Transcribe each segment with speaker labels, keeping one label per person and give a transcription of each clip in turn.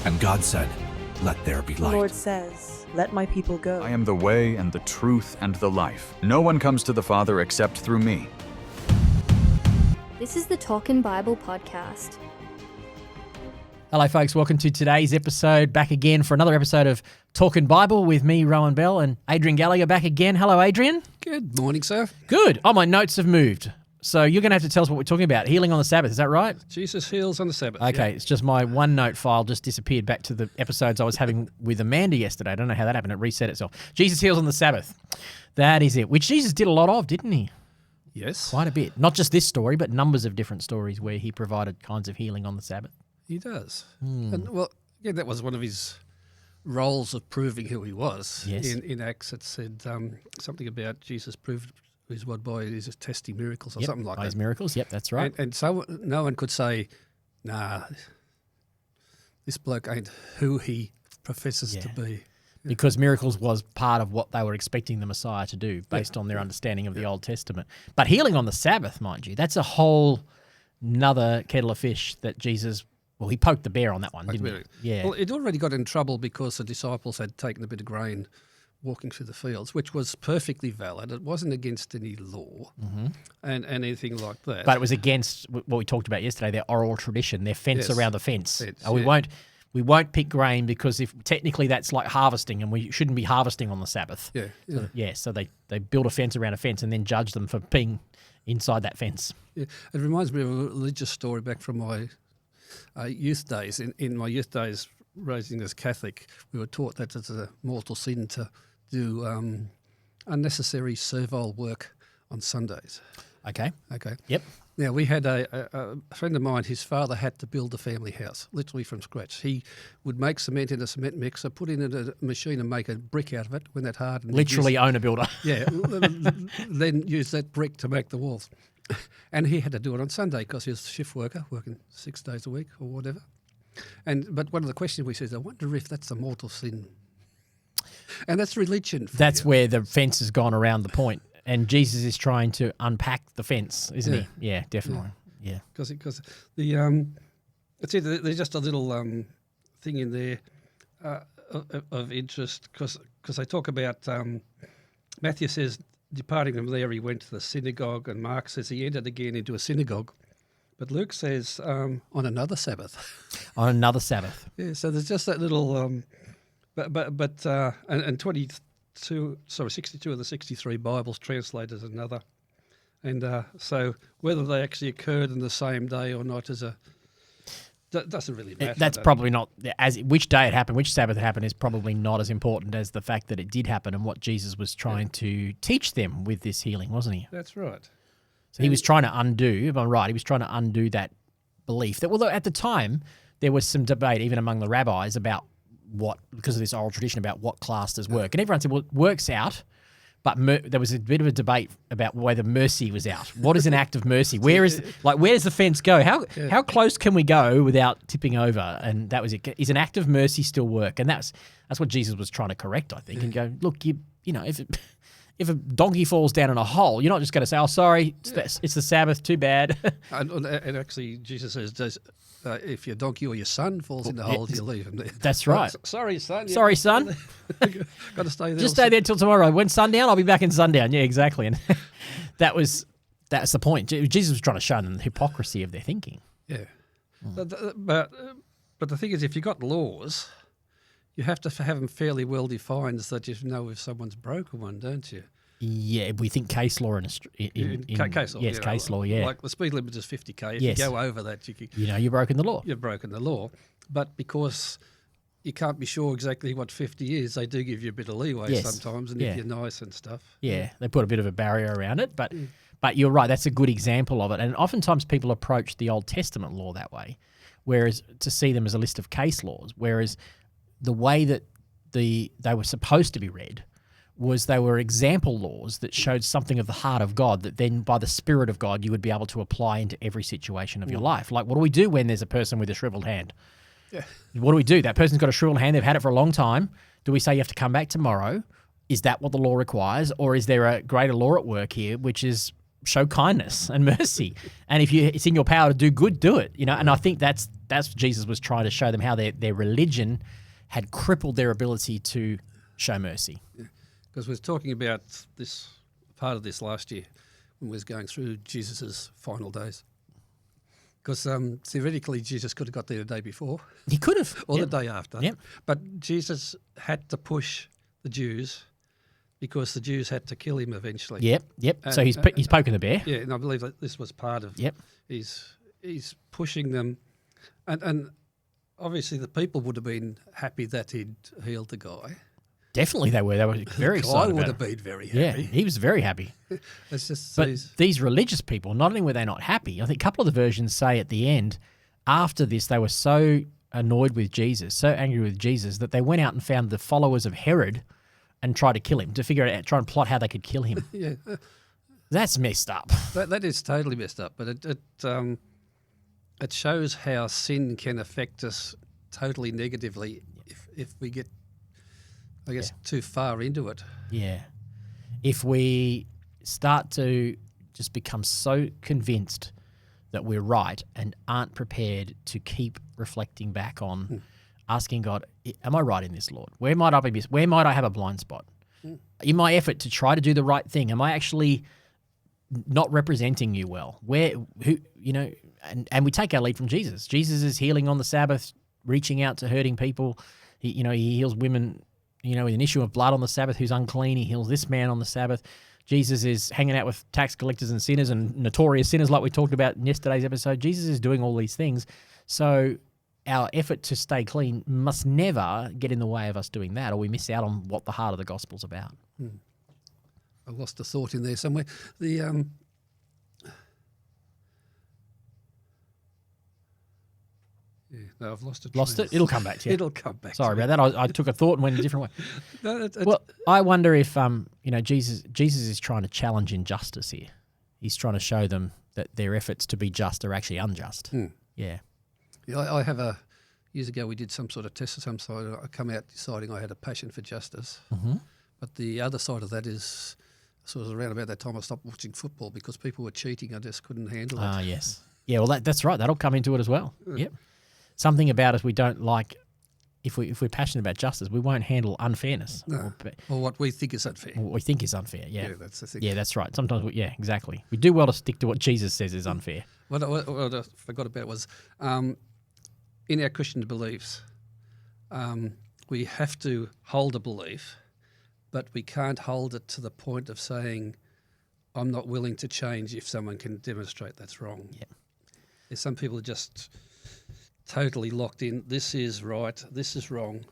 Speaker 1: And God said, "Let there be
Speaker 2: The
Speaker 1: light."
Speaker 2: Lord says, "Let my people go."
Speaker 3: I am the way and the truth and the life. No one comes to the Father except through me.
Speaker 4: This is the Talkin' Bible podcast.
Speaker 5: Hello, folks. Welcome to today's episode. Back again for another episode of Talkin' Bible with me, Rohan Bell, and Adrian Gallagher back again. Hello, Adrian.
Speaker 6: Good morning, sir.
Speaker 5: Good. Oh, my notes have moved. So you're going to have to tell us what we're talking about. Healing on the Sabbath. Is that right?
Speaker 6: Jesus heals on the Sabbath.
Speaker 5: Okay.
Speaker 6: Yeah.
Speaker 5: It's just my OneNote file just disappeared back to the episodes I was having with Amanda yesterday. I don't know how that happened. It reset itself. Jesus heals on the Sabbath. That is it. Which Jesus did a lot of, didn't he?
Speaker 6: Yes.
Speaker 5: Quite a bit. Not just this story, but numbers of different stories where he provided kinds of healing on the Sabbath.
Speaker 6: He does. And, well, yeah, that was one of his roles of proving who he was.
Speaker 5: Yes.
Speaker 6: In Acts, it said something about Jesus proved his word by his testing miracles or
Speaker 5: Yep,
Speaker 6: something like
Speaker 5: by
Speaker 6: that.
Speaker 5: his miracles. Yep, that's right.
Speaker 6: And so no one could say, nah, this bloke ain't who he professes to be.
Speaker 5: Because miracles was part of what they were expecting the Messiah to do based on their understanding of the Old Testament. But healing on the Sabbath, mind you, that's a whole nother kettle of fish that Jesus, well, he poked the bear on that one, didn't he? Yeah.
Speaker 6: Well, it already got in trouble because the disciples had taken a bit of grain walking through the fields, which was perfectly valid. It wasn't against any law and anything like that.
Speaker 5: But it was against what we talked about yesterday, their oral tradition, their fence
Speaker 6: Yes.
Speaker 5: around the fence.
Speaker 6: Fence,
Speaker 5: We won't pick grain because if technically that's like harvesting and we shouldn't be harvesting on the Sabbath. So they build a fence around a fence and then judge them for being inside that fence.
Speaker 6: Yeah. It reminds me of a religious story back from my youth days. In my youth days, raising as Catholic, we were taught that it's a mortal sin to do unnecessary servile work on Sundays.
Speaker 5: Okay. Yep.
Speaker 6: Now, we had a friend of mine, his father had to build a family house, literally from scratch. He would make cement in a cement mixer, put in a machine and make a brick out of it when that hardened.
Speaker 5: Literally owner builder.
Speaker 6: Yeah, then use that brick to make the walls. And he had to do it on Sunday because he was a shift worker, working 6 days a week or whatever. But one of the questions we said, I wonder if that's a mortal sin. And that's religion.
Speaker 5: That's where the fence has gone around the point. And Jesus is trying to unpack the fence, isn't he? Yeah, definitely. Yeah.
Speaker 6: Because the it's either, there's just a little thing in there of interest because they talk about Matthew says departing from there he went to the synagogue, and Mark says he entered again into a synagogue, but Luke says on another Sabbath.
Speaker 5: On another Sabbath.
Speaker 6: Yeah. So there's just that little and 62 of the 63 Bibles translated as another. And so whether they actually occurred in the same day or not doesn't really matter.
Speaker 5: That's probably not, which day it happened, which Sabbath it happened is probably not as important as the fact that it did happen and what Jesus was trying to teach them with this healing, wasn't he?
Speaker 6: That's right.
Speaker 5: So he was trying to undo, if I'm right, he was trying to undo that belief that, although at the time there was some debate even among the rabbis about because of this oral tradition about what classed as work. And everyone said, well, it works out, but there was a bit of a debate about whether mercy was out. What is an act of mercy? Where does the fence go? How close can we go without tipping over? And that was it. Is an act of mercy still work? And that's what Jesus was trying to correct, I think, and go, look, you know, if a donkey falls down in a hole, you're not just going to say, oh, sorry, it's the Sabbath, too bad.
Speaker 6: and actually, Jesus says, if your donkey or your son falls in the hole, you leave him there.
Speaker 5: That's right.
Speaker 6: Sorry, son.
Speaker 5: Sorry, son.
Speaker 6: Got to stay there.
Speaker 5: Just stay there till tomorrow. When sundown, I'll be back in sundown. Yeah, exactly. And that's the point. Jesus was trying to show them the hypocrisy of their thinking.
Speaker 6: Yeah. But the thing is, if you've got laws, you have to have them fairly well defined so that you know if someone's broken one, don't you?
Speaker 5: Yeah, we think case law in
Speaker 6: case law.
Speaker 5: Yes, case law, yeah.
Speaker 6: Like the speed limit is 50k. If
Speaker 5: Yes.
Speaker 6: you go over that,
Speaker 5: you've broken the law.
Speaker 6: You've broken the law. But because you can't be sure exactly what 50 is, they do give you a bit of leeway sometimes, and if you're nice and stuff.
Speaker 5: Yeah, they put a bit of a barrier around it, but you're right, that's a good example of it. And oftentimes people approach the Old Testament law that way, whereas to see them as a list of case laws, whereas the way that they were supposed to be read was they were example laws that showed something of the heart of God that then by the Spirit of God you would be able to apply into every situation of your life. Like, what do we do when there's a person with a shriveled hand? Yeah. What do we do? That person's got a shriveled hand, they've had it for a long time. Do we say you have to come back tomorrow? Is that what the law requires? Or is there a greater law at work here, which is show kindness and mercy. And if it's in your power to do good, do it. And I think that's what Jesus was trying to show them, how their religion had crippled their ability to show mercy.
Speaker 6: Because we were talking about this part of this last year when we was going through Jesus's final days. Because theoretically, Jesus could have got there the day before.
Speaker 5: He could have.
Speaker 6: Or the day after.
Speaker 5: Yep.
Speaker 6: But Jesus had to push the Jews because the Jews had to kill him eventually.
Speaker 5: Yep.
Speaker 6: And,
Speaker 5: So he's poking the bear.
Speaker 6: Yeah, and I believe that this was part of he's pushing them. And obviously the people would have been happy that he'd healed the guy.
Speaker 5: Definitely they were. They were very
Speaker 6: The guy
Speaker 5: excited
Speaker 6: would
Speaker 5: about
Speaker 6: have
Speaker 5: it.
Speaker 6: been very happy.
Speaker 5: Yeah, he was very happy.
Speaker 6: It's just
Speaker 5: But these religious people, not only were they not happy, I think a couple of the versions say at the end, after this, they were so annoyed with Jesus, so angry with Jesus, that they went out and found the followers of Herod and tried to kill him, to figure out, try and plot how they could kill him.
Speaker 6: yeah,
Speaker 5: That's messed up.
Speaker 6: that is totally messed up. But it shows how sin can affect us totally negatively if we get, I guess, too far into it.
Speaker 5: Yeah. If we start to just become so convinced that we're right and aren't prepared to keep reflecting back on asking God, am I right in this, Lord? Where might I be missed? Where might I have a blind spot? In my effort to try to do the right thing, am I actually not representing you well? And we take our lead from Jesus. Jesus is healing on the Sabbath, reaching out to hurting people. He heals women, with an issue of blood on the Sabbath who's unclean. He heals this man on the Sabbath. Jesus is hanging out with tax collectors and sinners and notorious sinners like we talked about in yesterday's episode. Jesus is doing all these things. So our effort to stay clean must never get in the way of us doing that, or we miss out on what the heart of the gospel's about.
Speaker 6: I lost a thought in there somewhere. The no, I've lost it.
Speaker 5: Lost it? It'll come back to you.
Speaker 6: It'll come back.
Speaker 5: Sorry about that. I took a thought and went a different way.
Speaker 6: No,
Speaker 5: Well, I wonder if Jesus is trying to challenge injustice here. He's trying to show them that their efforts to be just are actually unjust. Yeah.
Speaker 6: I have years ago we did some sort of test of some sort. I come out deciding I had a passion for justice. But the other side of that is, sort of around about that time I stopped watching football because people were cheating. I just couldn't handle it.
Speaker 5: Ah, yes. Yeah, well, that's right. That'll come into it as well. Yep. Something about us we don't like. If we're passionate about justice, we won't handle unfairness.
Speaker 6: No. Or what we think is unfair.
Speaker 5: What we think is unfair, yeah.
Speaker 6: Yeah, that's the thing.
Speaker 5: Yeah, that's right. Sometimes, exactly. We do well to stick to what Jesus says is unfair.
Speaker 6: What I forgot about was in our Christian beliefs, we have to hold a belief, but we can't hold it to the point of saying, I'm not willing to change if someone can demonstrate that's wrong.
Speaker 5: Yeah.
Speaker 6: There's some people are just totally locked in. This is right. This is wrong.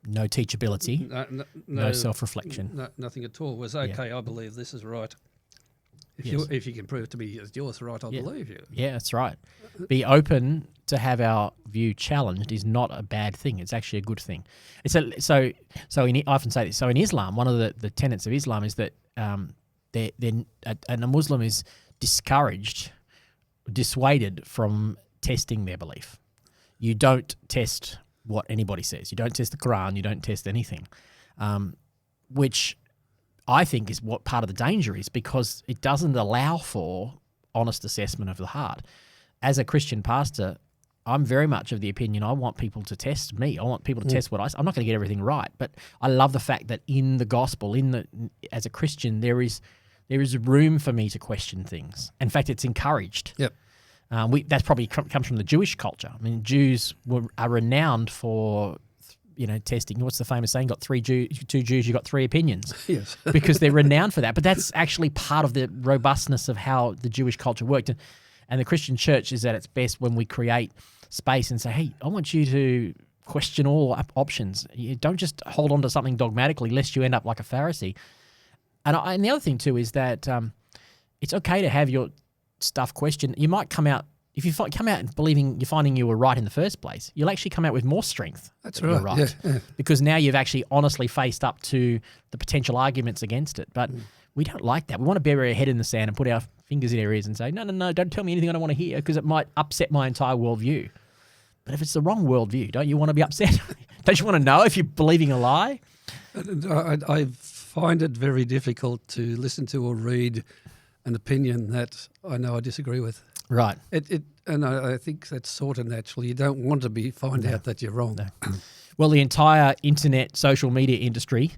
Speaker 5: No teachability. No self-reflection.
Speaker 6: Nothing at all. Was okay. I believe this is right. If you can prove to me that yours right, I'll believe you.
Speaker 5: Yeah, that's right. Be open to have our view challenged is not a bad thing. It's actually a good thing. I often say this. So in Islam, one of the tenets of Islam is that a Muslim is dissuaded from testing their belief. You don't test what anybody says. You don't test the Quran. You don't test anything, which I think is what part of the danger is, because it doesn't allow for honest assessment of the heart. As a Christian pastor, I'm very much of the opinion I want people to test me. I want people to test what I say. I'm not going to get everything right, but I love the fact that in the gospel, as a Christian, there is room for me to question things. In fact, it's encouraged.
Speaker 6: Yep.
Speaker 5: That probably comes from the Jewish culture. I mean, Jews are renowned for, testing. What's the famous saying? Got two Jews, you got three opinions.
Speaker 6: Yes.
Speaker 5: Because they're renowned for that. But that's actually part of the robustness of how the Jewish culture worked. And the Christian church is at its best when we create space and say, hey, I want you to question all options. You don't just hold on to something dogmatically lest you end up like a Pharisee. And the other thing too is that it's okay to have your stuff questioned. You might come out, if you come out you're finding you were right in the first place, you'll actually come out with more strength.
Speaker 6: That's
Speaker 5: you're
Speaker 6: right. Yeah.
Speaker 5: Because now you've actually honestly faced up to the potential arguments against it. But we don't like that. We want to bury our head in the sand and put our fingers in our ears and say, no, don't tell me anything I don't want to hear, because it might upset my entire worldview. But if it's the wrong worldview, don't you want to be upset? Don't you want to know if you're believing a lie?
Speaker 6: I find it very difficult to listen to or read an opinion that I know I disagree with.
Speaker 5: Right.
Speaker 6: And I think that's sort of natural. You don't want to find out that you're wrong.
Speaker 5: No. Well, the entire internet, social media industry,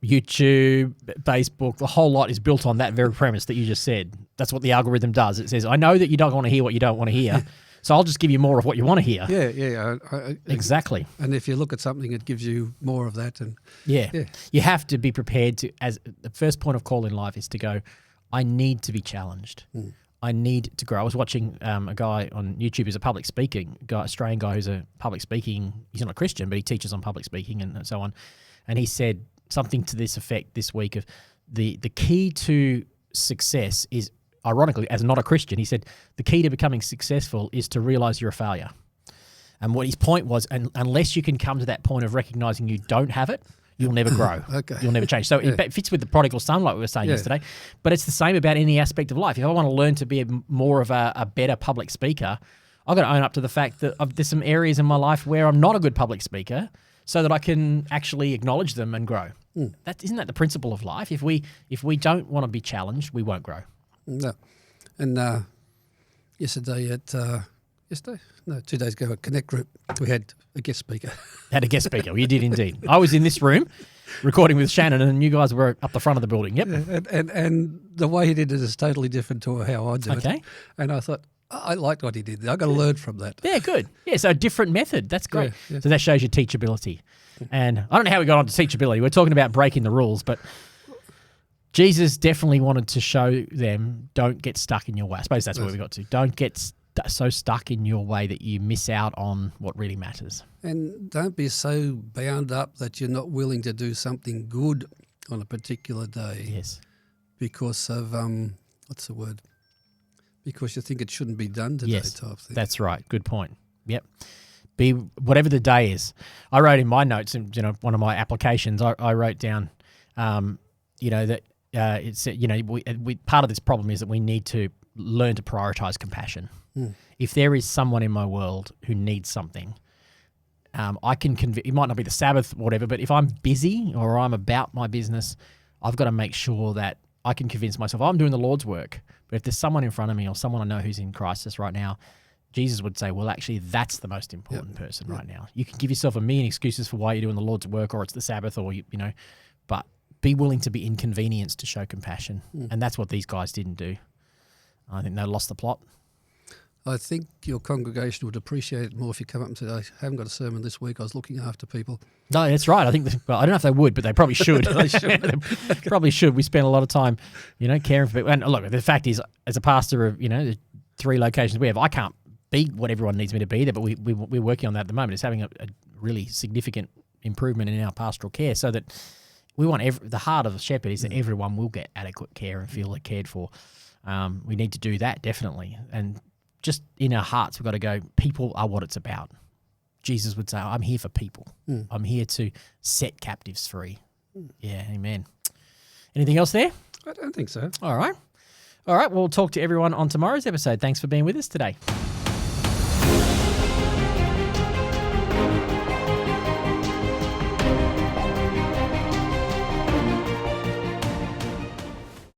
Speaker 5: YouTube, Facebook, the whole lot is built on that very premise that you just said. That's what the algorithm does. It says, I know that you don't want to hear what you don't want to hear, so I'll just give you more of what you want to hear.
Speaker 6: Yeah.
Speaker 5: Exactly.
Speaker 6: And if you look at something, it gives you more of that. And
Speaker 5: yeah. You have to be prepared to, as the first point of call in life is to go, I need to be challenged. I need to grow. I was watching a guy on YouTube who's a public speaking guy, Australian guy who's a public speaking. He's not a Christian, but he teaches on public speaking and so on. And he said something to this effect this week of the key to success is, ironically, as not a Christian, he said the key to becoming successful is to realize you're a failure. And what his point was, unless you can come to that point of recognizing you don't have it, you'll never grow.
Speaker 6: Okay.
Speaker 5: You'll never change. So it fits with the prodigal son, like we were saying yesterday. But it's the same about any aspect of life. If I want to learn to be more of a better public speaker, I've got to own up to the fact that there's some areas in my life where I'm not a good public speaker, so that I can actually acknowledge them and grow. Isn't that the principle of life? If we don't want to be challenged, we won't grow.
Speaker 6: No. And yesterday, 2 days ago at Connect Group, we had a guest speaker.
Speaker 5: Had a guest speaker. Well, you did indeed. I was in this room recording with Shannon, and you guys were up the front of the building. Yep.
Speaker 6: And the way he did it is totally different to how I do it.
Speaker 5: Okay.
Speaker 6: And I thought, I liked what he did. I got to learn from that.
Speaker 5: Yeah, good. Yeah, so a different method. That's great.
Speaker 6: Yeah.
Speaker 5: So that shows your teachability. And I don't know how we got on to teachability. We're talking about breaking the rules, but Jesus definitely wanted to show them, don't get stuck in your way. I suppose that's where we got to. Don't get so stuck in your way that you miss out on what really matters.
Speaker 6: And don't be so bound up that you're not willing to do something good on a particular day.
Speaker 5: Yes.
Speaker 6: Because of, what's the word? Because you think it shouldn't be done today type thing.
Speaker 5: That's right. Good point. Yep. Be whatever the day is. I wrote in my notes, and one of my applications, I wrote down, that it's we part of this problem is that we need to learn to prioritize compassion. If there is someone in my world who needs something, I can it might not be the Sabbath or whatever, but if I'm busy or I'm about my business, I've got to make sure that I can convince myself I'm doing the Lord's work. But if there's someone in front of me or someone I know who's in crisis right now, Jesus would say, well, actually, that's the most important person right now. You can give yourself a million excuses for why you're doing the Lord's work, or it's the Sabbath, or, but be willing to be inconvenienced to show compassion. And that's what these guys didn't do. I think they lost the plot.
Speaker 6: I think your congregation would appreciate it more if you come up and said, I haven't got a sermon this week, I was looking after people.
Speaker 5: No, that's right. I think, I don't know if they would, but they probably should.
Speaker 6: They should.
Speaker 5: They probably should. We spend a lot of time, caring for people. And look, the fact is, as a pastor of, the 3 locations we have, I can't be what everyone needs me to be there, but we're working on that at the moment. It's having a really significant improvement in our pastoral care, so that we want the heart of a shepherd is that everyone will get adequate care and feel cared for. We need to do that, definitely. And just in our hearts, we've got to go, people are what it's about. Jesus would say, I'm here for people. I'm here to set captives free. Yeah, amen. Anything else there?
Speaker 6: I don't think so.
Speaker 5: All right. Well, we'll talk to everyone on tomorrow's episode. Thanks for being with us today.